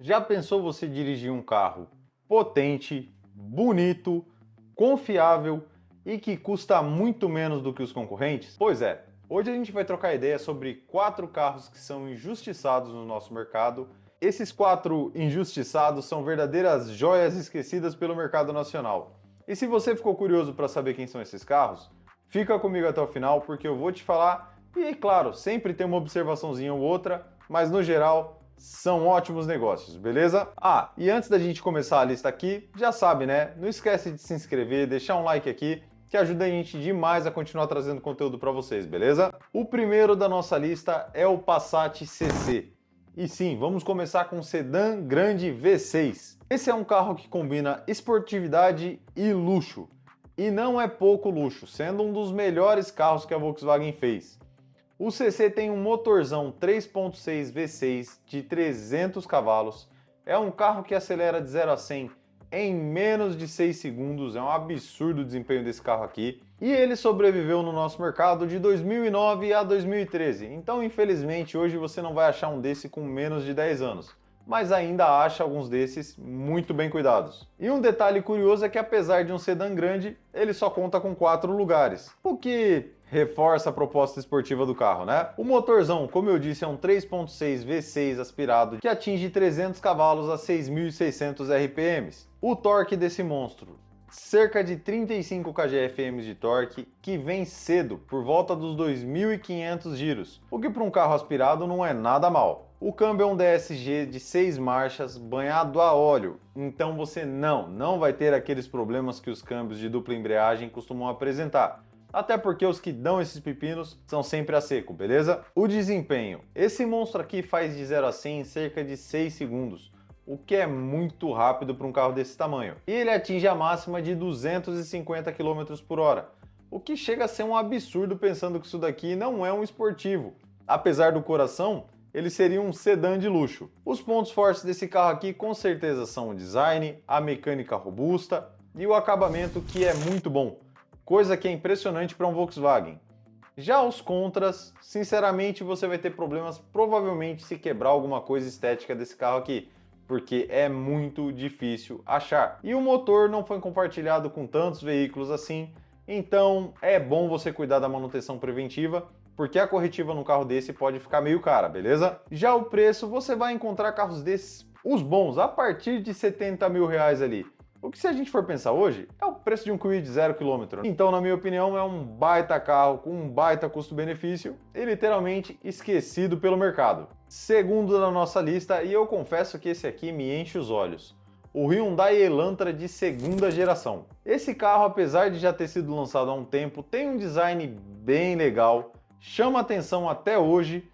Já pensou você dirigir um carro potente, bonito, confiável e que custa muito menos do que os concorrentes? Pois é, hoje a gente vai trocar ideia sobre 4 carros que são injustiçados no nosso mercado. Esses 4 injustiçados são verdadeiras joias esquecidas pelo mercado nacional. E se você ficou curioso para saber quem são esses carros, fica comigo até o final porque eu vou te falar. E claro, sempre tem uma observaçãozinha ou outra, mas no geral são ótimos negócios, beleza? Ah, e antes da gente começar a lista aqui, já sabe, né? Não esquece de se inscrever, deixar um like aqui, que ajuda a gente demais a continuar trazendo conteúdo para vocês, beleza? O primeiro da nossa lista é o Passat CC. E sim, vamos começar com o sedã grande V6. Esse é um carro que combina esportividade e luxo. E não é pouco luxo, sendo um dos melhores carros que a Volkswagen fez. O CC tem um motorzão 3.6 V6 de 300 cavalos, é um carro que acelera de 0 a 100 em menos de 6 segundos, é um absurdo o desempenho desse carro aqui, e ele sobreviveu no nosso mercado de 2009 a 2013, então infelizmente hoje você não vai achar um desse com menos de 10 anos, mas ainda acha alguns desses muito bem cuidados. E um detalhe curioso é que apesar de um sedã grande, ele só conta com 4 lugares, o que reforça a proposta esportiva do carro, né? O motorzão, como eu disse, é um 3.6 V6 aspirado que atinge 300 cavalos a 6.600 RPMs. O torque desse monstro, cerca de 35 kgfm de torque, que vem cedo, por volta dos 2.500 giros, o que para um carro aspirado não é nada mal. O câmbio é um DSG de 6 marchas banhado a óleo, então você não vai ter aqueles problemas que os câmbios de dupla embreagem costumam apresentar. Até porque os que dão esses pepinos são sempre a seco, beleza? O desempenho. Esse monstro aqui faz de 0 a 100 em cerca de 6 segundos, o que é muito rápido para um carro desse tamanho. E ele atinge a máxima de 250 km por hora, o que chega a ser um absurdo pensando que isso daqui não é um esportivo. Apesar do coração, ele seria um sedã de luxo. Os pontos fortes desse carro aqui com certeza são o design, a mecânica robusta e o acabamento, que é muito bom, coisa que é impressionante para um Volkswagen. Já os contras, sinceramente você vai ter problemas provavelmente se quebrar alguma coisa estética desse carro aqui, porque é muito difícil achar. E o motor não foi compartilhado com tantos veículos assim, então é bom você cuidar da manutenção preventiva, porque a corretiva num carro desse pode ficar meio cara, beleza? Já o preço, você vai encontrar carros desses, os bons, a partir de 70 mil reais ali. O que, se a gente for pensar hoje, é o preço de um Kwid 0 km. Então, na minha opinião, é um baita carro com um baita custo-benefício e literalmente esquecido pelo mercado. Segundo na nossa lista, e eu confesso que esse aqui me enche os olhos, o Hyundai Elantra de segunda geração. Esse carro, apesar de já ter sido lançado há um tempo, tem um design bem legal, chama atenção até hoje,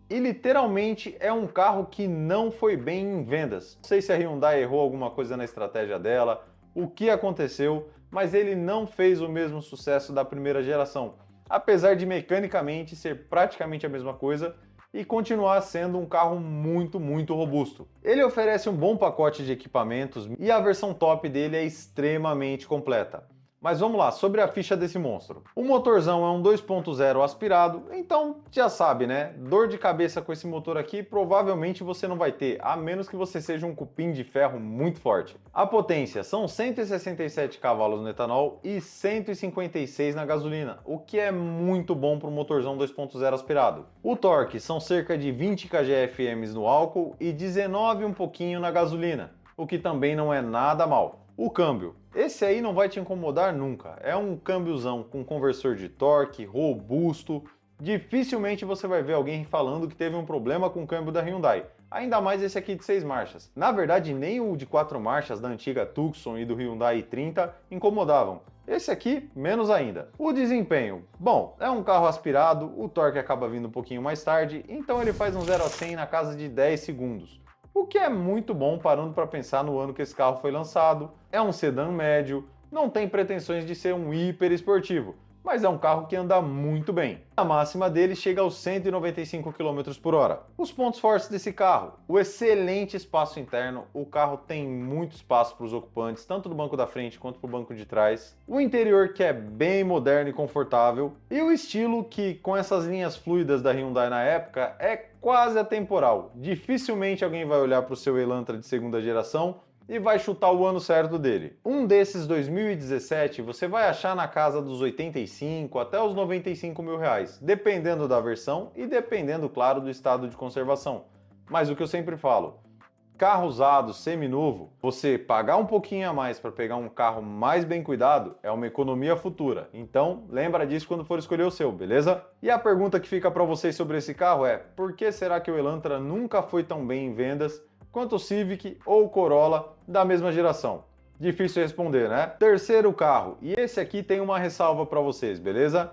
e literalmente é um carro que não foi bem em vendas. Não sei se a Hyundai errou alguma coisa na estratégia dela, o que aconteceu, mas ele não fez o mesmo sucesso da primeira geração, apesar de mecanicamente ser praticamente a mesma coisa e continuar sendo um carro muito robusto. Ele oferece um bom pacote de equipamentos e a versão top dele é extremamente completa. Mas vamos lá, sobre a ficha desse monstro. O motorzão é um 2.0 aspirado, então já sabe, né? Dor de cabeça com esse motor aqui provavelmente você não vai ter, a menos que você seja um cupim de ferro muito forte. A potência são 167 cavalos no etanol e 156 na gasolina, o que é muito bom para um motorzão 2.0 aspirado. O torque são cerca de 20 kgfm no álcool e 19 um pouquinho na gasolina, o que também não é nada mal. O câmbio. Esse aí não vai te incomodar nunca. É um câmbiozão com conversor de torque, robusto. Dificilmente você vai ver alguém falando que teve um problema com o câmbio da Hyundai. Ainda mais esse aqui de 6 marchas. Na verdade, nem o de 4 marchas da antiga Tucson e do Hyundai i30 incomodavam. Esse aqui, menos ainda. O desempenho. Bom, é um carro aspirado, o torque acaba vindo um pouquinho mais tarde, então ele faz um 0 a 100 na casa de 10 segundos. O que é muito bom parando para pensar no ano que esse carro foi lançado. É um sedã médio, não tem pretensões de ser um hiper esportivo, mas é um carro que anda muito bem. A máxima dele chega aos 195 km por hora. Os pontos fortes desse carro: o excelente espaço interno, o carro tem muito espaço para os ocupantes, tanto do banco da frente quanto para o banco de trás. O interior que é bem moderno e confortável, e o estilo que, com essas linhas fluidas da Hyundai na época, é quase atemporal. Dificilmente alguém vai olhar para o seu Elantra de segunda geração e vai chutar o ano certo dele. Um desses 2017 você vai achar na casa dos 85 até os 95 mil reais, dependendo da versão e dependendo, claro, do estado de conservação. Mas o que eu sempre falo, carro usado, seminovo, você pagar um pouquinho a mais para pegar um carro mais bem cuidado é uma economia futura. Então, lembra disso quando for escolher o seu, beleza? E a pergunta que fica para vocês sobre esse carro é: por que será que o Elantra nunca foi tão bem em vendas quanto o Civic ou o Corolla da mesma geração? Difícil responder, né? Terceiro carro, e esse aqui tem uma ressalva para vocês, beleza?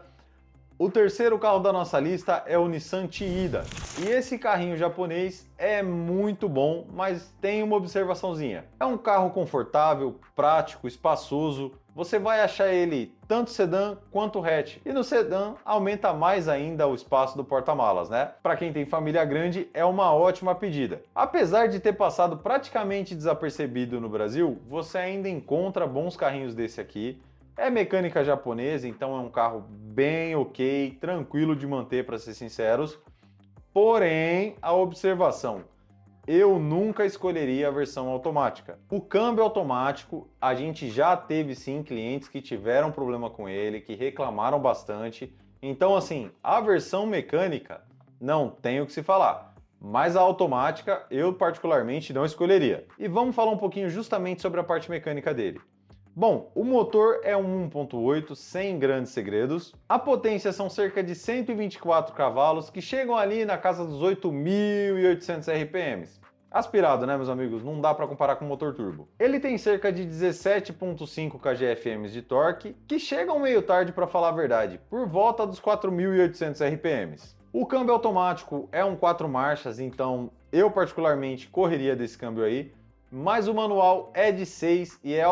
O terceiro carro da nossa lista é o Nissan Tiida. E esse carrinho japonês é muito bom, mas tem uma observaçãozinha. É um carro confortável, prático, espaçoso. Você vai achar ele tanto sedã quanto hatch. E no sedã aumenta mais ainda o espaço do porta-malas, né? Para quem tem família grande é uma ótima pedida. Apesar de ter passado praticamente desapercebido no Brasil, você ainda encontra bons carrinhos desse aqui. É mecânica japonesa, então é um carro bem ok, tranquilo de manter, para ser sinceros. Porém, a observação: eu nunca escolheria a versão automática. O câmbio automático, a gente já teve sim clientes que tiveram problema com ele, que reclamaram bastante. Então, assim, a versão mecânica não tem o que se falar. Mas a automática eu particularmente não escolheria. E vamos falar um pouquinho justamente sobre a parte mecânica dele. Bom, o motor é um 1.8 sem grandes segredos. A potência são cerca de 124 cavalos, que chegam ali na casa dos 8.800 RPMs. Aspirado, né, meus amigos? Não dá para comparar com o motor turbo. Ele tem cerca de 17.5 kgfm de torque, que chegam meio tarde para falar a verdade, por volta dos 4.800 RPMs. O câmbio automático é um 4 marchas, então eu particularmente correria desse câmbio aí. Mas o manual é de 6 e é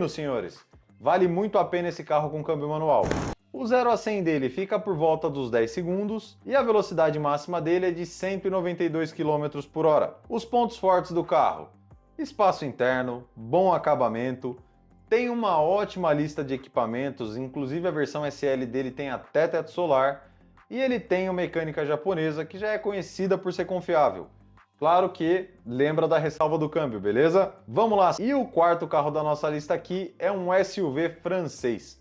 senhores, vale muito a pena esse carro com câmbio manual. O 0 a 100 dele fica por volta dos 10 segundos e a velocidade máxima dele é de 192 km por hora. Os pontos fortes do carro: espaço interno, bom acabamento, tem uma ótima lista de equipamentos, inclusive a versão SL dele tem até teto solar, e ele tem uma mecânica japonesa que já é conhecida por ser confiável. Claro que lembra da ressalva do câmbio, beleza? Vamos lá! E o quarto carro da nossa lista aqui é um SUV francês.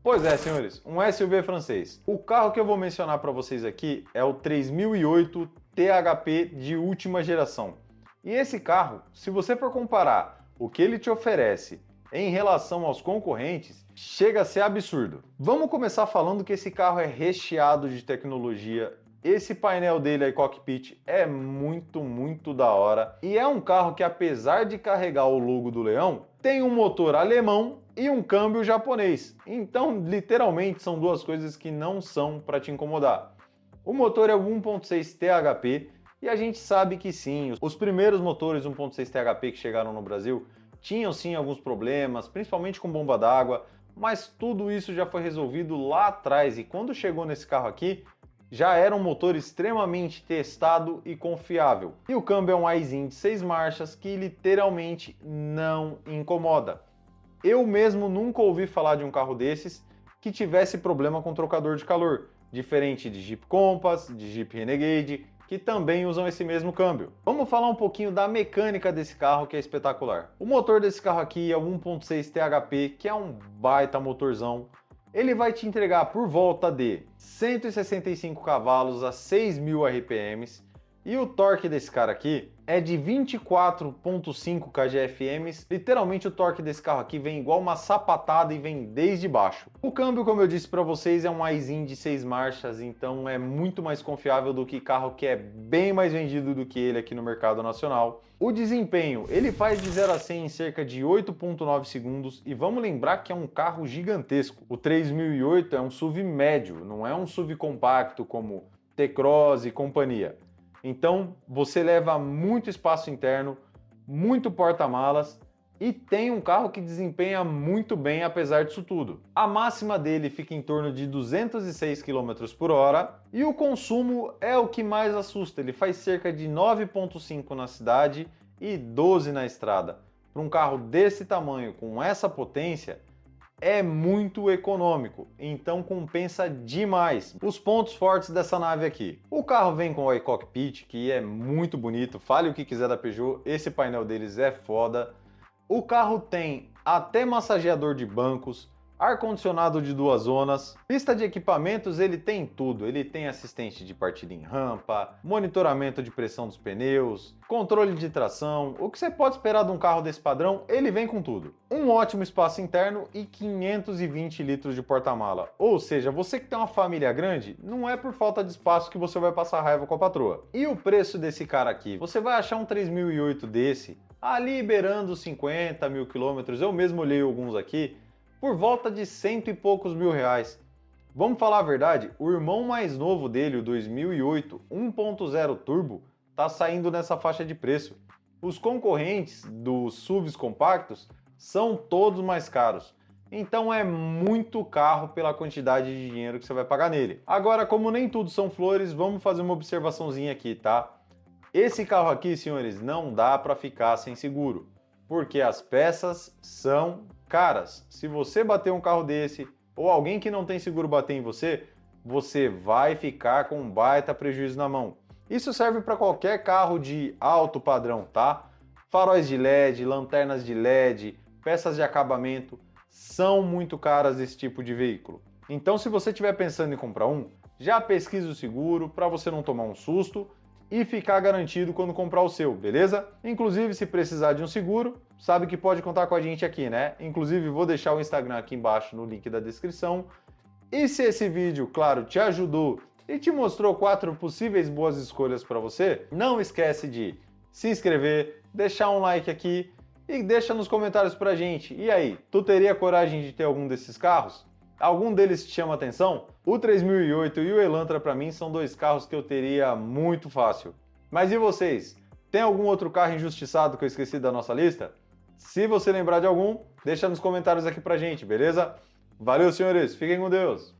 Pois é, senhores, um SUV francês. O carro que eu vou mencionar para vocês aqui é o 3008 THP de última geração. E esse carro, se você for comparar o que ele te oferece em relação aos concorrentes, chega a ser absurdo. Vamos começar falando que esse carro é recheado de tecnologia. Esse painel dele aí, cockpit, é muito da hora. E é um carro que, apesar de carregar o logo do leão, tem um motor alemão e um câmbio japonês. Então, literalmente, são duas coisas que não são para te incomodar. O motor é o 1.6 THP e a gente sabe que sim, os primeiros motores 1.6 THP que chegaram no Brasil tinham sim alguns problemas, principalmente com bomba d'água, mas tudo isso já foi resolvido lá atrás e quando chegou nesse carro aqui, já era um motor extremamente testado e confiável. E o câmbio é um Aisin de 6 marchas que literalmente não incomoda. Eu mesmo nunca ouvi falar de um carro desses que tivesse problema com trocador de calor, diferente de Jeep Compass, de Jeep Renegade, que também usam esse mesmo câmbio. Vamos falar um pouquinho da mecânica desse carro, que é espetacular. O motor desse carro aqui é o 1.6 THP, que é um baita motorzão. Ele vai te entregar por volta de 165 cavalos a 6.000 RPMs e o torque desse cara aqui é de 24.5 kgfm. Literalmente o torque desse carro aqui vem igual uma sapatada e vem desde baixo. O câmbio, como eu disse para vocês, é um Aisin de 6 marchas, então é muito mais confiável do que carro que é bem mais vendido do que ele aqui no mercado nacional. O desempenho, ele faz de 0 a 100 em cerca de 8.9 segundos e vamos lembrar que é um carro gigantesco. O 3008 é um SUV médio, não é um SUV compacto como T-Cross e companhia. Então você leva muito espaço interno, muito porta-malas e tem um carro que desempenha muito bem apesar disso tudo. A máxima dele fica em torno de 206 km por hora e o consumo é o que mais assusta. Ele faz cerca de 9,5 na cidade e 12 na estrada. Para um carro desse tamanho, com essa potência, é muito econômico, então compensa demais. Os pontos fortes dessa nave aqui. O carro vem com o iCockpit, que é muito bonito, fale o que quiser da Peugeot, esse painel deles é foda. O carro tem até massageador de bancos, ar-condicionado de 2 zonas, pista de equipamentos, ele tem tudo. Ele tem assistente de partida em rampa, monitoramento de pressão dos pneus, controle de tração. O que você pode esperar de um carro desse padrão, ele vem com tudo. Um ótimo espaço interno e 520 litros de porta-mala. Ou seja, você que tem uma família grande, não é por falta de espaço que você vai passar raiva com a patroa. E o preço desse cara aqui? Você vai achar um 3008 desse, ali beirando 50 mil quilômetros, eu mesmo olhei alguns aqui, por volta de cento e poucos mil reais. Vamos falar a verdade, o irmão mais novo dele, o 2008 1.0 Turbo, tá saindo nessa faixa de preço. Os concorrentes dos SUVs compactos são todos mais caros. Então é muito carro pela quantidade de dinheiro que você vai pagar nele. Agora, como nem tudo são flores, vamos fazer uma observaçãozinha aqui, tá? Esse carro aqui, senhores, não dá para ficar sem seguro, porque as peças são caras. Se você bater um carro desse, ou alguém que não tem seguro bater em você, você vai ficar com um baita prejuízo na mão. Isso serve para qualquer carro de alto padrão, tá? Faróis de LED, lanternas de LED, peças de acabamento, são muito caras esse tipo de veículo. Então, se você estiver pensando em comprar um, já pesquise o seguro para você não tomar um susto e ficar garantido quando comprar o seu, beleza? Inclusive, se precisar de um seguro, sabe que pode contar com a gente aqui, né? Inclusive, vou deixar o Instagram aqui embaixo no link da descrição. E se esse vídeo, claro, te ajudou e te mostrou 4 possíveis boas escolhas para você, não esquece de se inscrever, deixar um like aqui e deixa nos comentários pra gente. E aí, tu teria coragem de ter algum desses carros? Algum deles te chama atenção? O 3008 e o Elantra para mim são 2 carros que eu teria muito fácil. Mas e vocês? Tem algum outro carro injustiçado que eu esqueci da nossa lista? Se você lembrar de algum, deixa nos comentários aqui pra gente, beleza? Valeu, senhores, fiquem com Deus!